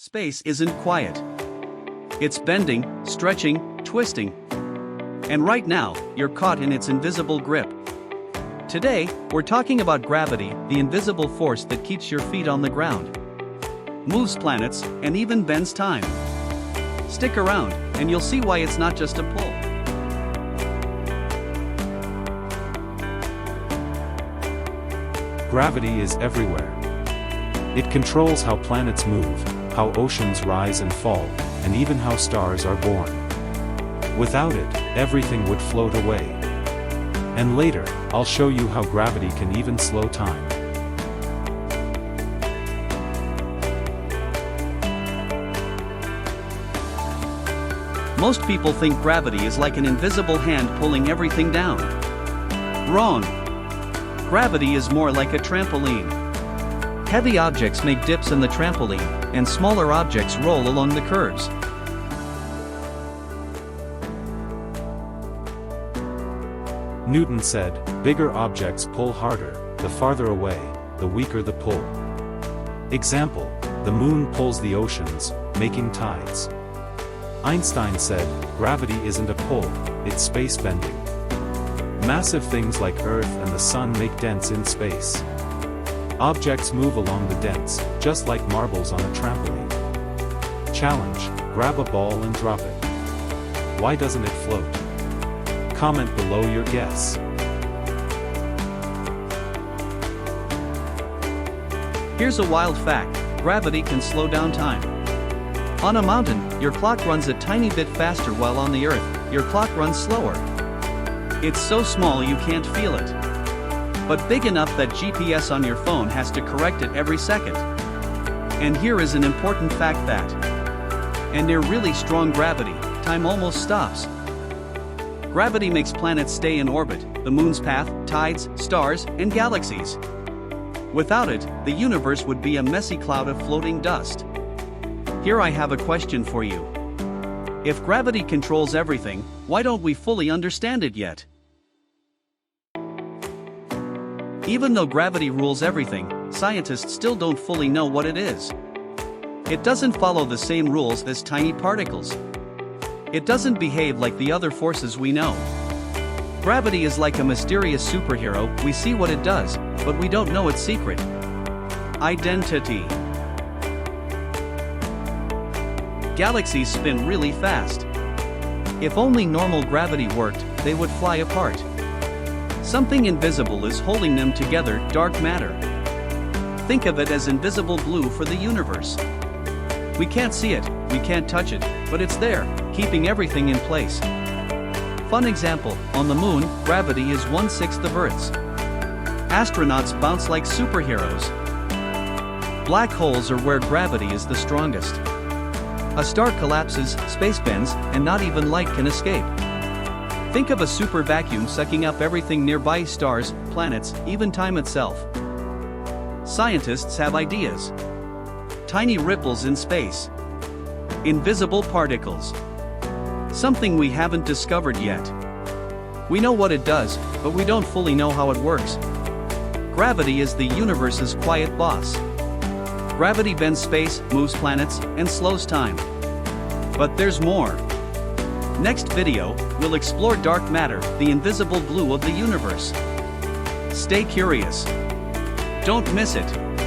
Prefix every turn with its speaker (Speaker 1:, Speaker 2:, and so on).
Speaker 1: Space isn't quiet. It's bending, stretching, twisting. And right now, you're caught in its invisible grip. Today, we're talking about gravity, the invisible force that keeps your feet on the ground, moves planets, and even bends time. Stick around, and you'll see why it's not just a pull.
Speaker 2: Gravity is everywhere. It controls how planets move, how oceans rise and fall, and even how stars are born. Without it, everything would float away. And later, I'll show you how gravity can even slow time.
Speaker 1: Most people think gravity is like an invisible hand pulling everything down. Wrong. Gravity is more like a trampoline. Heavy objects make dips in the trampoline, and smaller objects roll along the curves.
Speaker 2: Newton said, "Bigger objects pull harder, the farther away, the weaker the pull." Example, the moon pulls the oceans, making tides. Einstein said, "Gravity isn't a pull, it's space bending." Massive things like Earth and the Sun make dents in space. Objects move along the dents, just like marbles on a trampoline. Challenge, grab a ball and drop it. Why doesn't it float? Comment below your guess.
Speaker 1: Here's a wild fact: gravity can slow down time. On a mountain, your clock runs a tiny bit faster, while on the Earth, your clock runs slower. It's so small you can't feel it, but big enough that GPS on your phone has to correct it every second. And here is an important fact that, and near really strong gravity, time almost stops. Gravity makes planets stay in orbit, the moon's path, tides, stars, and galaxies. Without it, the universe would be a messy cloud of floating dust. Here I have a question for you. If gravity controls everything, why don't we fully understand it yet? Even though gravity rules everything, scientists still don't fully know what it is. It doesn't follow the same rules as tiny particles. It doesn't behave like the other forces we know. Gravity is like a mysterious superhero. We see what it does, but we don't know its secret. Identity. Galaxies spin really fast. If only normal gravity worked, they would fly apart. Something invisible is holding them together, dark matter. Think of it as invisible glue for the universe. We can't see it, we can't touch it, but it's there, keeping everything in place. Fun example, on the moon, gravity is 1/6 of Earth's. Astronauts bounce like superheroes. Black holes are where gravity is the strongest. A star collapses, space bends, and not even light can escape. Think of a super vacuum sucking up everything nearby: stars, planets, even time itself. Scientists have ideas. Tiny ripples in space. Invisible particles. Something we haven't discovered yet. We know what it does, but we don't fully know how it works. Gravity is the universe's quiet boss. Gravity bends space, moves planets, and slows time. But there's more. Next video, we'll explore dark matter, the invisible glue of the universe. Stay curious. Don't miss it.